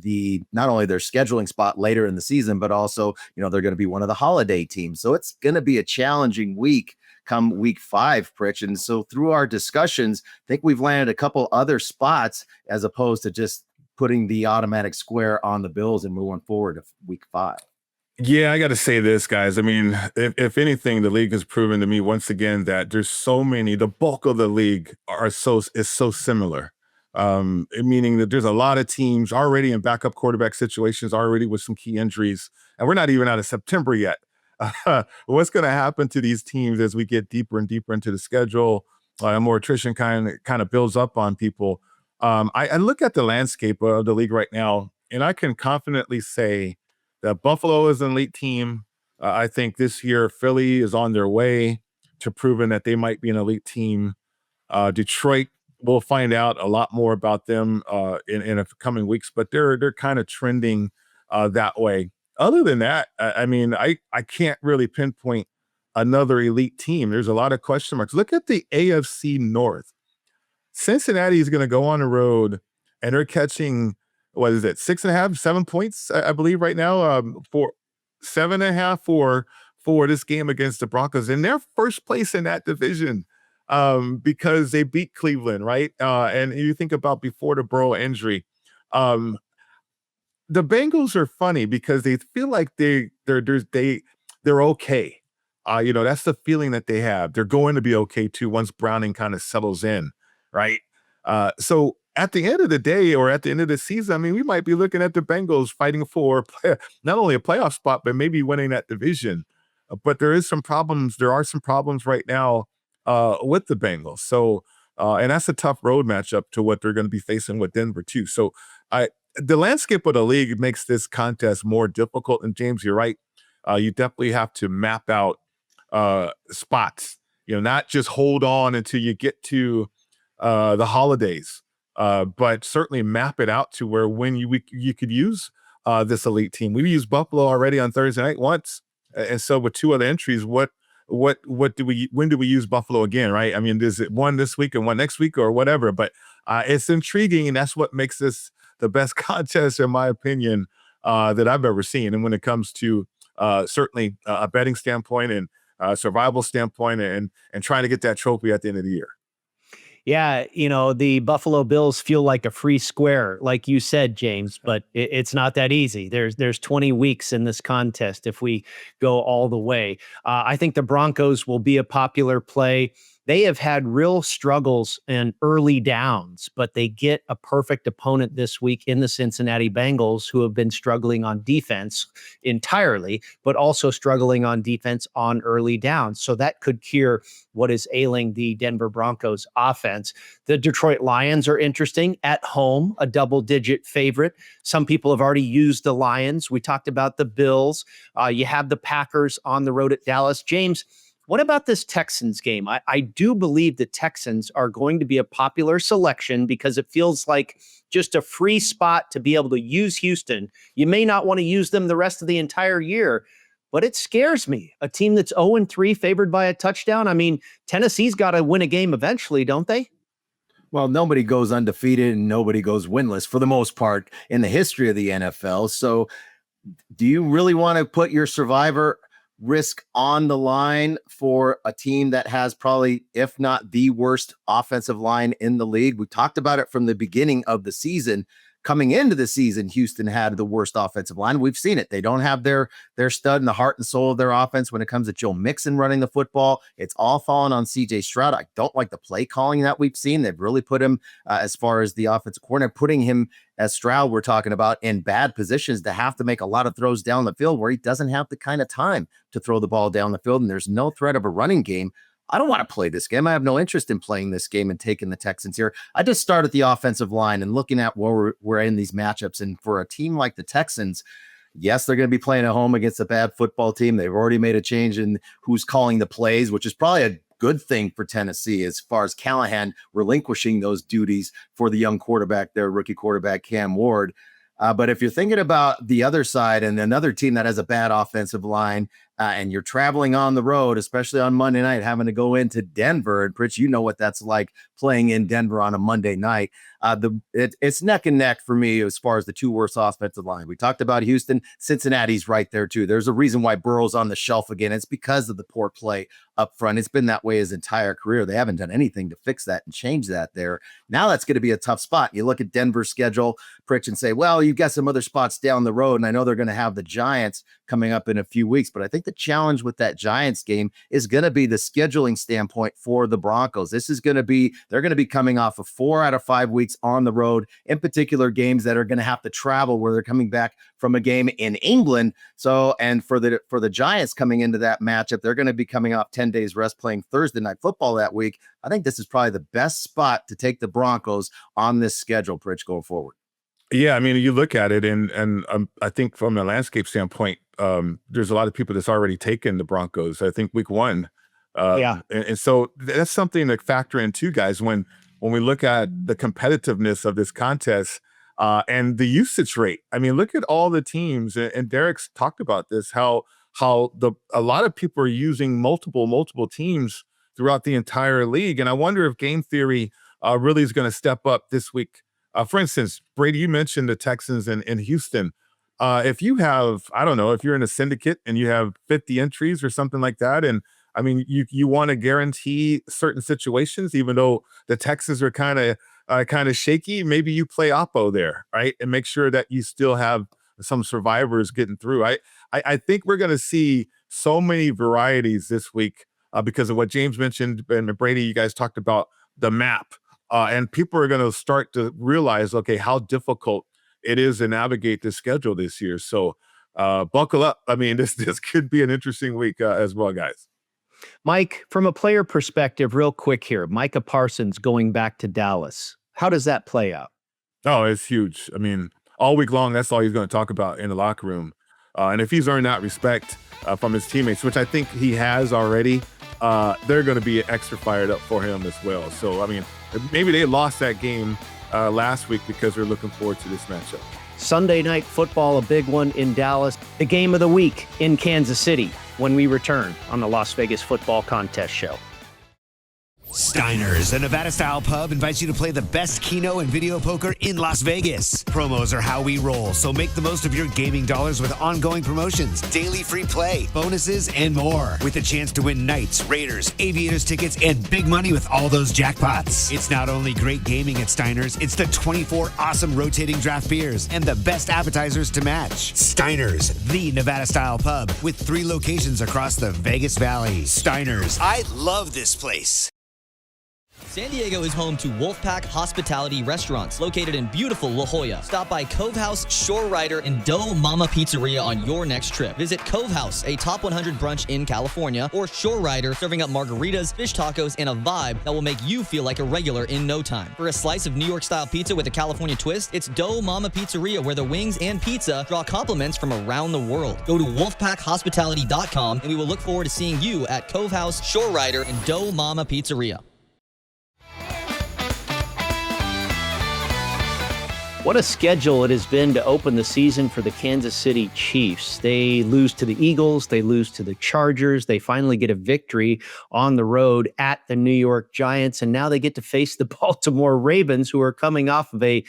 not only their scheduling spot later in the season, but also, they're going to be one of the holiday teams. So it's going to be a challenging week come week 5, Pritch. And so through our discussions, I think we've landed a couple other spots as opposed to just putting the automatic square on the Bills and moving forward to week 5. Yeah, I got to say this, guys. I mean, if anything, the league has proven to me once again that there's the bulk of the league is so similar. Meaning that there's a lot of teams already in backup quarterback situations, already with some key injuries, and we're not even out of September yet. What's going to happen to these teams as we get deeper and deeper into the schedule? More attrition kind of builds up on people. I look at the landscape of the league right now, and I can confidently say that Buffalo is an elite team. I think this year Philly is on their way to proving that they might be an elite team. Detroit we'll find out a lot more about them in a coming weeks, but they're kind of trending that way. Other than that, I mean, I can't really pinpoint another elite team. There's a lot of question marks. Look at the AFC North. Cincinnati is going to go on the road, and they're catching, what is it, 6.5, 7 points, I believe, right now, for 7.5 for this game against the Broncos. And they're first place in that division because they beat Cleveland, right? And you think about before the Burrow injury, the Bengals are funny because they feel like they're okay. That's the feeling that they have. They're going to be okay too once Browning kind of settles in, right? So at the end of the day, or at the end of the season, I mean, we might be looking at the Bengals fighting for not only a playoff spot, but maybe winning that division. But there are some problems right now with the Bengals. So, and that's a tough road matchup to what they're going to be facing with Denver too. So the landscape of the league makes this contest more difficult. And James, you're right. You definitely have to map out spots, not just hold on until you get to the holidays, but certainly map it out to where when you could use this elite team. We used Buffalo already on Thursday night once. And so with 2 other entries, when do we use Buffalo again, right? I mean, is it one this week and one next week or whatever? But it's intriguing, and that's what makes this the best contest, in my opinion, that I've ever seen. And when it comes to certainly a betting standpoint and survival standpoint and trying to get that trophy at the end of the year. Yeah, the Buffalo Bills feel like a free square, like you said, James, but it's not that easy. There's 20 weeks in this contest if we go all the way. I think the Broncos will be a popular play. They have had real struggles and early downs, but they get a perfect opponent this week in the Cincinnati Bengals, who have been struggling on defense entirely, but also struggling on defense on early downs. So that could cure what is ailing the Denver Broncos offense. The Detroit Lions are interesting at home, a double-digit favorite. Some people have already used the Lions. We talked about the Bills. You have the Packers on the road at Dallas. James, what about this Texans game? I do believe the Texans are going to be a popular selection because it feels like just a free spot to be able to use Houston. You may not want to use them the rest of the entire year, but it scares me. A team that's 0-3 favored by a touchdown. I mean, Tennessee's got to win a game eventually, don't they? Well, nobody goes undefeated and nobody goes winless for the most part in the history of the NFL. So do you really want to put your survivor risk on the line for a team that has probably, if not the worst offensive line in the league? We talked about it from the beginning of the season. Coming into the season, Houston had the worst offensive line. We've seen it. They don't have their stud and the heart and soul of their offense when it comes to Joe Mixon running the football. It's all fallen on CJ Stroud. I don't like the play calling that we've seen. They've really put him, as far as the offensive coordinator, putting him, as Stroud we're talking about, in bad positions to have to make a lot of throws down the field where he doesn't have the kind of time to throw the ball down the field, and there's no threat of a running game. I don't want to play this game. I have no interest in playing this game and taking the Texans here. I just start at the offensive line and looking at where we're in these matchups. And for a team like the Texans, yes, they're going to be playing at home against a bad football team. They've already made a change in who's calling the plays, which is probably a good thing for Tennessee as far as Callahan relinquishing those duties for the young quarterback, their rookie quarterback, Cam Ward. But if you're thinking about the other side and another team that has a bad offensive line, and you're traveling on the road, especially on Monday night, having to go into Denver, and Pritch, you know what that's like playing in Denver on a Monday night. It's neck and neck for me as far as the 2 worst offensive line. We talked about Houston. Cincinnati's right there too. There's a reason why Burrow's on the shelf again. It's because of the poor play up front. It's been that way his entire career. They haven't done anything to fix that and change that there. Now that's going to be a tough spot. You look at Denver's schedule, Pritch, and say, well, you've got some other spots down the road, and I know they're going to have the Giants coming up in a few weeks, but I think the challenge with that Giants game is going to be the scheduling standpoint for the Broncos. They're going to be coming off of 4 out of 5 weeks on the road, in particular games that are going to have to travel where they're coming back from a game in England. So, and for the Giants coming into that matchup, they're going to be coming off 10 days rest playing Thursday night football that week. I think this is probably the best spot to take the Broncos on this schedule, Pritch, going forward. Yeah, I mean, you look at it, and I think from a landscape standpoint, there's a lot of people that's already taken the Broncos. I think week 1, and so that's something to factor in too, guys. When when we look at the competitiveness of this contest and the usage rate. I mean, look at all the teams, and Derek's talked about this, how a lot of people are using multiple teams throughout the entire league. And I wonder if game theory really is going to step up this week. For instance, Brady, you mentioned the Texans in Houston. If you have, I don't know, if you're in a syndicate and you have 50 entries or something like that, and I mean, you want to guarantee certain situations, even though the Texans are kind of shaky, maybe you play Oppo there, right? And make sure that you still have some survivors getting through. I think we're going to see so many varieties this week because of what James mentioned, and Brady, you guys talked about the map. And people are going to start to realize, okay, how difficult it is to navigate this schedule this year. So buckle up. I mean, this could be an interesting week as well, guys. Mike, from a player perspective, real quick here, Micah Parsons going back to Dallas. How does that play out? Oh, it's huge. I mean, all week long, that's all he's going to talk about in the locker room. And if he's earned that respect from his teammates, which I think he has already, they're going to be extra fired up for him as well. So, I mean, maybe they lost that game last week because they're looking forward to this matchup. Sunday night football, a big one in Dallas. The game of the week in Kansas City when we return on the Las Vegas Football Contest Show. Steiner's, a Nevada-style pub, invites you to play the best keno and video poker in Las Vegas. Promos are how we roll, so make the most of your gaming dollars with ongoing promotions, daily free play, bonuses, and more. With a chance to win Knights, Raiders, Aviators tickets, and big money with all those jackpots. It's not only great gaming at Steiner's, it's the 24 awesome rotating draft beers and the best appetizers to match. Steiner's, the Nevada-style pub, with 3 locations across the Vegas Valley. Steiner's, I love this place. San Diego is home to Wolfpack Hospitality Restaurants, located in beautiful La Jolla. Stop by Cove House, Shore Rider, and Dough Mama Pizzeria on your next trip. Visit Cove House, a top 100 brunch in California, or Shore Rider, serving up margaritas, fish tacos, and a vibe that will make you feel like a regular in no time. For a slice of New York-style pizza with a California twist, it's Dough Mama Pizzeria, where the wings and pizza draw compliments from around the world. Go to wolfpackhospitality.com, and we will look forward to seeing you at Cove House, Shore Rider, and Dough Mama Pizzeria. What a schedule it has been to open the season for the Kansas City Chiefs. They lose to the Eagles. They lose to the Chargers. They finally get a victory on the road at the New York Giants. And now they get to face the Baltimore Ravens, who are coming off of a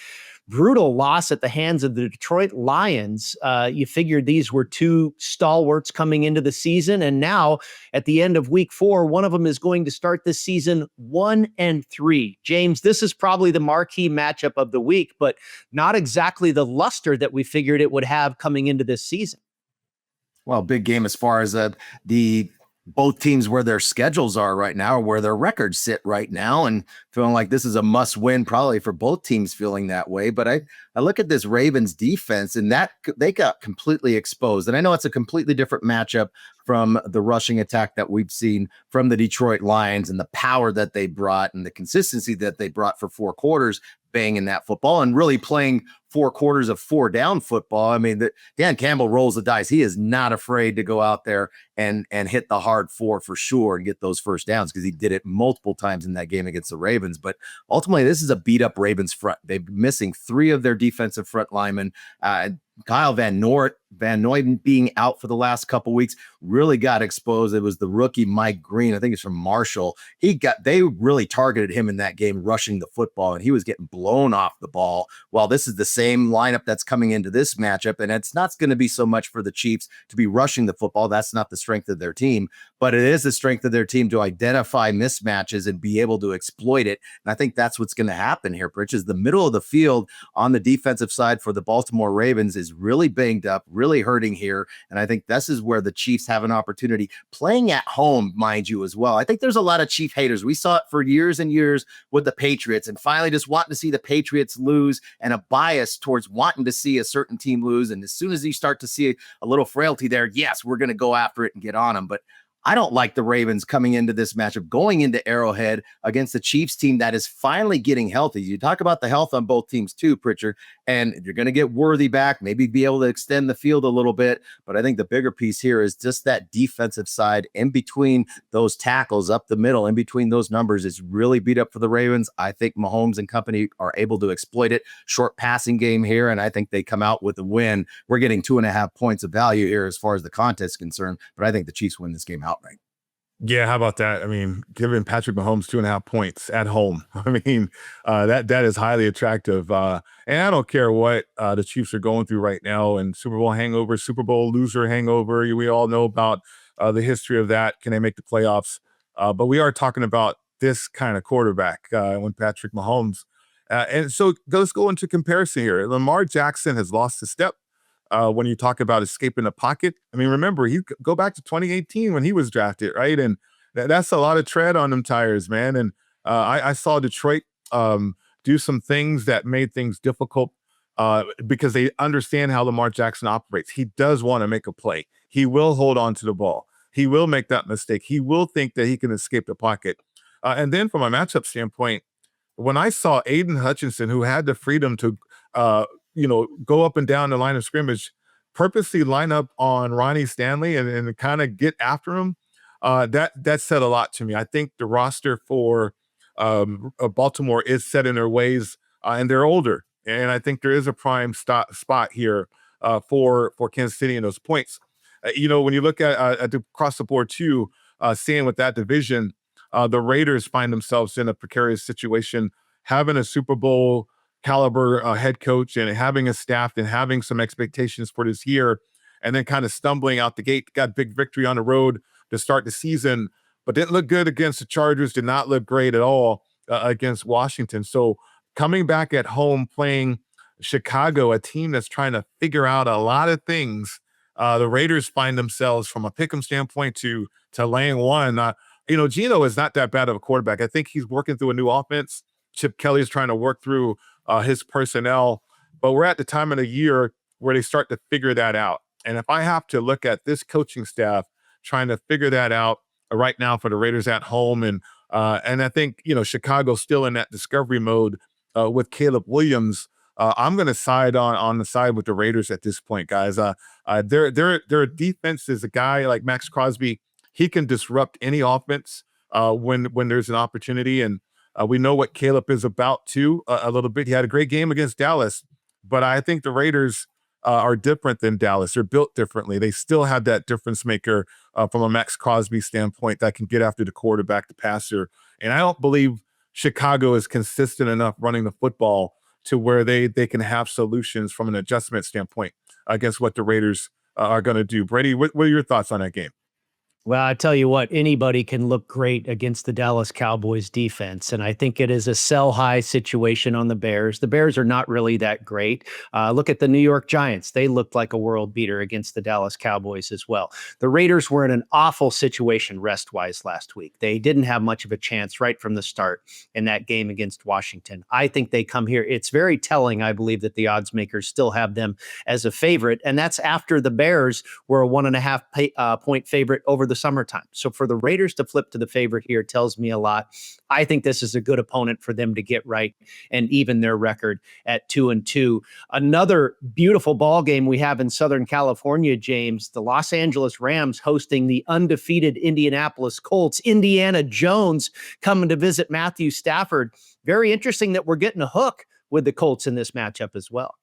brutal loss at the hands of the Detroit Lions. You figured these were 2 stalwarts coming into the season. And now at the end of week 4, one of them is going to start this season 1-3. James, this is probably the marquee matchup of the week, but not exactly the luster that we figured it would have coming into this season. Well, big game as far as the both teams where their schedules are right now, or where their records sit right now, and feeling like this is a must win probably for both teams feeling that way. But I look at this Ravens defense, and that they got completely exposed. And I know it's a completely different matchup from the rushing attack that we've seen from the Detroit Lions, and the power that they brought and the consistency that they brought for 4 quarters, banging that football and really playing 4 quarters of 4 down football. I mean, Dan Campbell rolls the dice. He is not afraid to go out there and hit the hard 4 for sure and get those first downs, because he did it multiple times in that game against the Ravens. But ultimately, this is a beat up Ravens front. They're missing 3 of their defensive front linemen. Kyle Van Noy being out for the last couple weeks really got exposed. It was the rookie Mike Green, I think it's from Marshall. They really targeted him in that game, rushing the football, and he was getting blown off the ball. While this is the same lineup that's coming into this matchup, and it's not going to be so much for the Chiefs to be rushing the football. That's not the strength of their team, but it is the strength of their team to identify mismatches and be able to exploit it. And I think that's what's going to happen here, Pritch, is the middle of the field on the defensive side for the Baltimore Ravens is really banged up, really hurting here. And I think this is where the Chiefs have an opportunity, playing at home, mind you, as well. I think there's a lot of Chief haters. We saw it for years and years with the Patriots, and finally just wanting to see the Patriots lose, and a bias towards wanting to see a certain team lose. And as soon as you start to see a little frailty there, yes, we're going to go after it and get on them. But I don't like the Ravens coming into this matchup, going into Arrowhead against the Chiefs team that is finally getting healthy. You talk about the health on both teams too, Pritchard, and you're going to get Worthy back, maybe be able to extend the field a little bit. But I think the bigger piece here is just that defensive side in between those tackles up the middle, in between those numbers is really beat up for the Ravens. I think Mahomes and company are able to exploit it. Short passing game here, and I think they come out with a win. We're getting 2.5 points of value here as far as the contest is concerned, but I think the Chiefs win this game outright. Yeah, how about that? I mean, giving Patrick Mahomes 2.5 points at home. I mean, that is highly attractive. And I don't care what the Chiefs are going through right now, and Super Bowl hangover, Super Bowl loser hangover. We all know about the history of that. Can they make the playoffs? But we are talking about this kind of quarterback when Patrick Mahomes. And so let's go into comparison here. Lamar Jackson has lost a step. When you talk about escaping the pocket, I mean, remember, you go back to 2018 when he was drafted, right? And that's a lot of tread on them tires, man. And I saw Detroit do some things that made things difficult because they understand how Lamar Jackson operates. He does want to make a play. He will hold on to the ball. He will make that mistake. He will think that he can escape the pocket. And then from a matchup standpoint, when I saw Aiden Hutchinson, who had the freedom to go up and down the line of scrimmage, purposely line up on Ronnie Stanley and kind of get after him, that said a lot to me. I think the roster for Baltimore is set in their ways, and they're older. And I think there is a prime spot here for Kansas City in those points. When you look at across the board too, seeing with that division, the Raiders find themselves in a precarious situation, having a Super Bowl caliber head coach and having a staff and having some expectations for this year, and then kind of stumbling out the gate. Got big victory on the road to start the season, but didn't look good against the Chargers, did not look great at all against Washington. So coming back at home, playing Chicago, a team that's trying to figure out a lot of things, the Raiders find themselves from a pick'em standpoint to laying one. Geno is not that bad of a quarterback. I think he's working through a new offense. Chip Kelly is trying to work through his personnel, but we're at the time of the year where they start to figure that out. And if I have to look at this coaching staff trying to figure that out right now for the Raiders at home, and I think Chicago's still in that discovery mode with Caleb Williams. I'm going to side on the side with the Raiders at this point, guys. Their defense is a guy like Max Crosby. He can disrupt any offense when there's an opportunity, and we know what Caleb is about too, a little bit. He had a great game against Dallas, but I think the Raiders are different than Dallas. They're built differently. They still have that difference maker from a Max Crosby standpoint that can get after the quarterback, the passer. And I don't believe Chicago is consistent enough running the football to where they can have solutions from an adjustment standpoint against what the Raiders are going to do. Brady, what are your thoughts on that game? Well, I tell you what, anybody can look great against the Dallas Cowboys defense. And I think it is a sell high situation on the Bears. The Bears are not really that great. Look at the New York Giants. They looked like a world beater against the Dallas Cowboys as well. The Raiders were in an awful situation rest-wise last week. They didn't have much of a chance right from the start in that game against Washington. I think they come here. It's very telling, I believe, that the odds makers still have them as a favorite. And that's after the Bears were a 1.5 point favorite over the summertime. So for the Raiders to flip to the favorite here tells me a lot. I think this is a good opponent for them to get right and even their record at 2-2. Another beautiful ball game we have in Southern California, James, the Los Angeles Rams hosting the undefeated Indianapolis Colts. Indiana Jones coming to visit Matthew Stafford. Very interesting that we're getting a hook with the Colts in this matchup as well.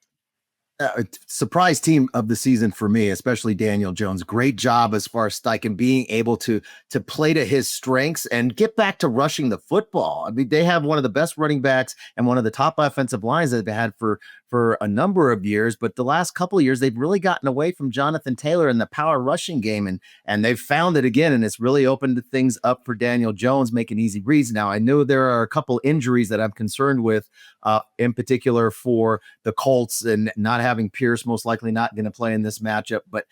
Surprise team of the season for me, especially Daniel Jones. Great job as far as Steichen being able to play to his strengths and get back to rushing the football. I mean, they have one of the best running backs and one of the top offensive lines that they've had for a number of years, but the last couple of years they've really gotten away from Jonathan Taylor in the power rushing game, and they've found it again, and it's really opened things up for Daniel Jones, making easy reads. Now, I know there are a couple injuries that I'm concerned with, in particular for the Colts, and not having Pierce most likely not going to play in this matchup, but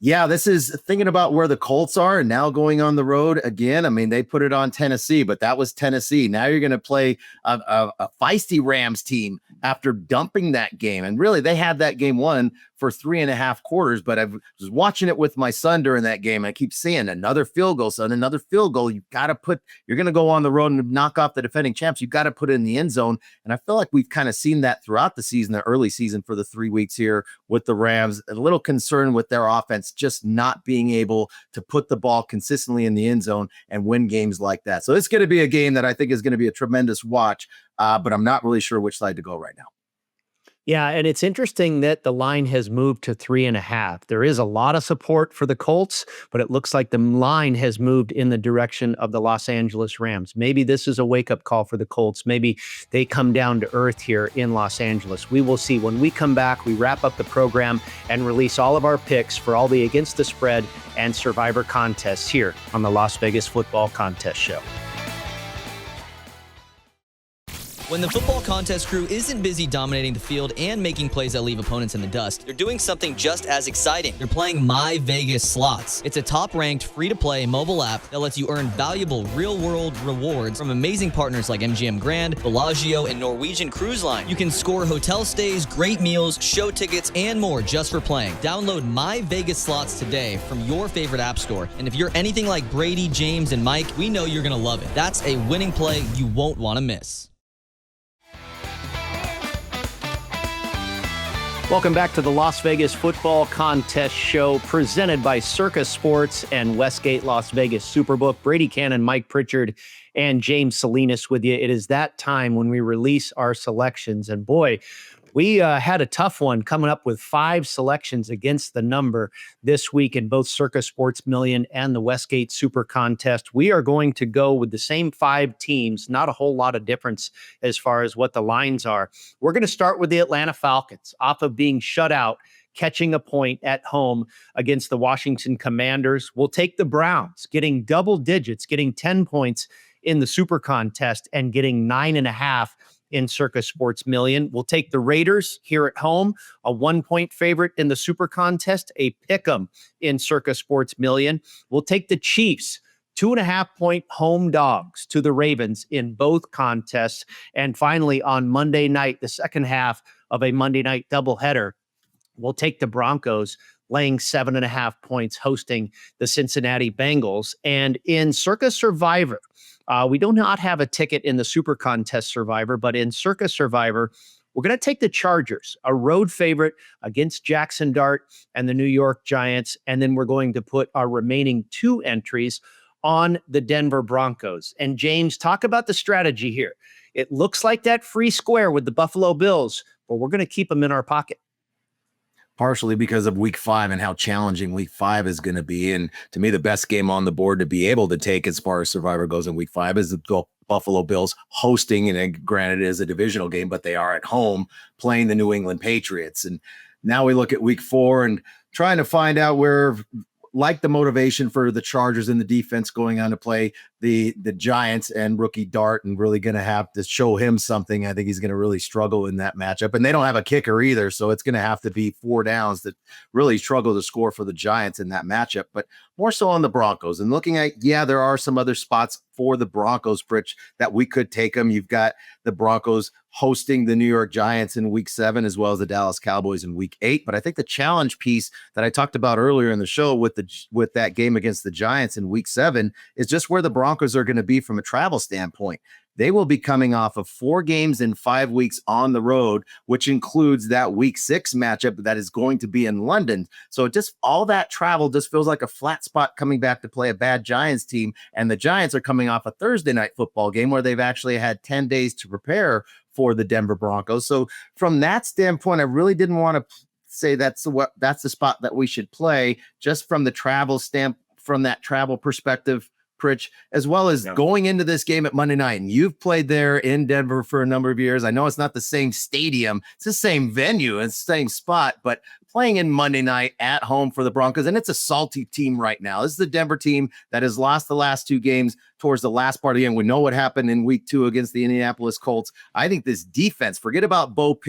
yeah, this is thinking about where the Colts are and now going on the road again. I mean, they put it on Tennessee, but that was Tennessee. Now you're going to play a feisty Rams team after dumping that game. And really, they had that game won for 3.5 quarters, but I was watching it with my son during that game. I keep seeing another field goal, son, another field goal. You're going to go on the road and knock off the defending champs. You got to put it in the end zone. And I feel like we've kind of seen that throughout the season, the early season for the 3 weeks here with the Rams. A little concerned with their offense just not being able to put the ball consistently in the end zone and win games like that. So it's going to be a game that I think is going to be a tremendous watch, but I'm not really sure which side to go right now. Yeah, and it's interesting that the line has moved to 3.5. There is a lot of support for the Colts, but it looks like the line has moved in the direction of the Los Angeles Rams. Maybe this is a wake-up call for the Colts. Maybe they come down to earth here in Los Angeles. We will see. When we come back, we wrap up the program and release all of our picks for all the Against the Spread and Survivor contests here on the Las Vegas Football Contest Show. When the football contest crew isn't busy dominating the field and making plays that leave opponents in the dust, they're doing something just as exciting. They're playing My Vegas Slots. It's a top-ranked, free-to-play mobile app that lets you earn valuable real-world rewards from amazing partners like MGM Grand, Bellagio, and Norwegian Cruise Line. You can score hotel stays, great meals, show tickets, and more just for playing. Download My Vegas Slots today from your favorite app store. And if you're anything like Brady, James, and Mike, we know you're going to love it. That's a winning play you won't want to miss. Welcome back to the Las Vegas Football Contest Show, presented by Circa Sports and Westgate Las Vegas SuperBook. Brady, Kannon, Mike Pritchard, and James Salinas with you. It is that time when we release our selections. And boy, we had a tough one coming up with 5 selections against the number this week in both Circa Sports Million and the Westgate SuperContest. We are going to go with the same 5 teams, not a whole lot of difference as far as what the lines are. We're going to start with the Atlanta Falcons off of being shut out, catching a point at home against the Washington Commanders. We'll take the Browns, getting double digits, getting 10 points in the SuperContest and getting 9.5 in Circa Sports Million. We'll take the Raiders here at home, a 1-point favorite in the SuperContest, a pick'em in Circa Sports Million. We'll take the Chiefs, 2.5-point home dogs to the Ravens in both contests. And finally, on Monday night, the second half of a Monday night doubleheader, we'll take the Broncos laying 7.5 points, hosting the Cincinnati Bengals. And in Circa Survivor, we do not have a ticket in the SuperContest Survivor, but in Circa Survivor, we're going to take the Chargers, a road favorite against Jackson Dart and the New York Giants. And then we're going to put our remaining 2 entries on the Denver Broncos. And James, talk about the strategy here. It looks like that free square with the Buffalo Bills, but we're going to keep them in our pocket. Partially because of week 5 and how challenging week 5 is going to be. And to me, the best game on the board to be able to take as far as Survivor goes in week 5 is the Buffalo Bills hosting, and granted it is a divisional game, but they are at home playing the New England Patriots. And now we look at week 4 and trying to find out where, like the motivation for the Chargers and the defense going on to play the Giants and rookie Dart, and really going to have to show him something. I think he's going to really struggle in that matchup, and they don't have a kicker either. So it's going to have to be 4 downs that really struggle to score for the Giants in that matchup, but more so on the Broncos. And looking at, there are some other spots for the Broncos, Pritch, that we could take them. You've got the Broncos hosting the New York Giants in week 7, as well as the Dallas Cowboys in week 8. But I think the challenge piece that I talked about earlier in the show with that game against the Giants in week 7 is just where the Broncos are going to be from a travel standpoint. They will be coming off of 4 games in 5 weeks on the road, which includes that week 6 matchup that is going to be in London. So just all that travel just feels like a flat spot coming back to play a bad Giants team. And the Giants are coming off a Thursday night football game where they've actually had 10 days to prepare for the Denver Broncos. So from that standpoint, I really didn't want to say that's the spot that we should play, just from the from that travel perspective, Pritch, as well as going into this game at Monday night. And you've played there in Denver for a number of years. I know it's not the same stadium, it's the same venue, it's the same spot, but playing in Monday night at home for the Broncos, and it's a salty team right now. This is the Denver team that has lost the last 2 games towards the last part of the game. We know what happened in week 2 against the Indianapolis Colts. I think this defense, forget about Bo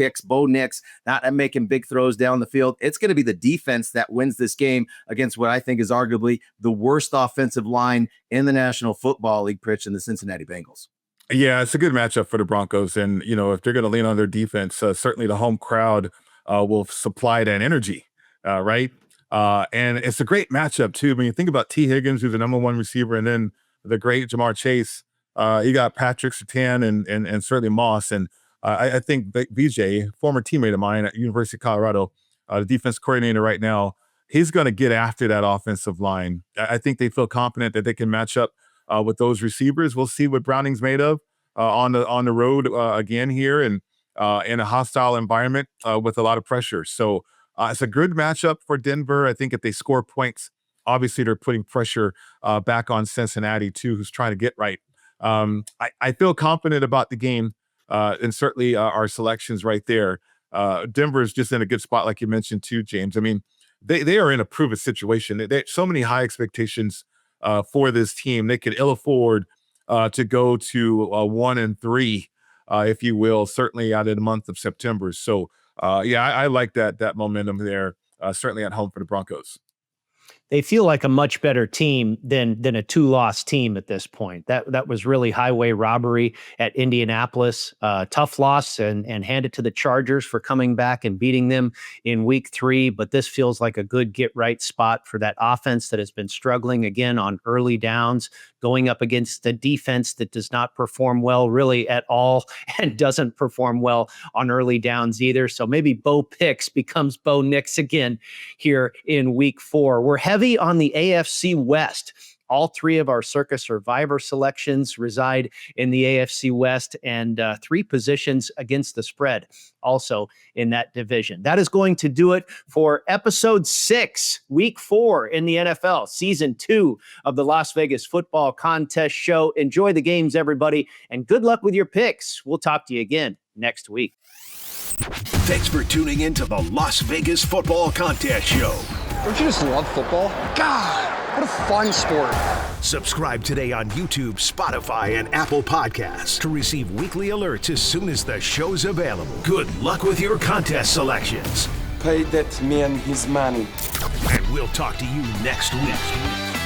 Nix, not making big throws down the field. It's going to be the defense that wins this game against what I think is arguably the worst offensive line in the National Football League, Pritch, and the Cincinnati Bengals. Yeah, it's a good matchup for the Broncos. And, if they're going to lean on their defense, certainly the home crowd will supply that energy, right? And it's a great matchup too. When you think about T. Higgins, who's the number one receiver, and then the great Jamar Chase, you got Patrick Surtain and certainly Moss. And I think BJ, former teammate of mine at University of Colorado, the defense coordinator right now, he's going to get after that offensive line. I think they feel confident that they can match up with those receivers. We'll see what Browning's made of on the road again here and in a hostile environment with a lot of pressure. So it's a good matchup for Denver. I think if they score points, obviously they're putting pressure back on Cincinnati too, who's trying to get right. I feel confident about the game and certainly our selections right there. Denver is just in a good spot, like you mentioned too, James. I mean, they are in a proven situation. They so many high expectations for this team. They could ill afford to go to 1-3, if you will, certainly out of the month of September. So, I like that momentum there, certainly at home for the Broncos. They feel like a much better team than a 2-loss team at this point. That was really highway robbery at Indianapolis. Tough loss and hand it to the Chargers for coming back and beating them in week 3. But this feels like a good get right spot for that offense that has been struggling again on early downs, going up against the defense that does not perform well really at all and doesn't perform well on early downs either. So maybe Bo Picks becomes Bo Nix again here in week 4. We're heavy on the AFC West. All 3 of our Circa Survivor selections reside in the AFC West, and 3 positions against the spread also in that division. That is going to do it for episode 6, week 4 in the NFL, season 2 of the Las Vegas Football Contest Show. Enjoy the games, everybody, and good luck with your picks. We'll talk to you again next week. Thanks for tuning in to the Las Vegas Football Contest Show. Don't you just love football? God, what a fun sport. Subscribe today on YouTube, Spotify, and Apple Podcasts to receive weekly alerts as soon as the show's available. Good luck with your contest selections. Pay that man his money. And we'll talk to you next week.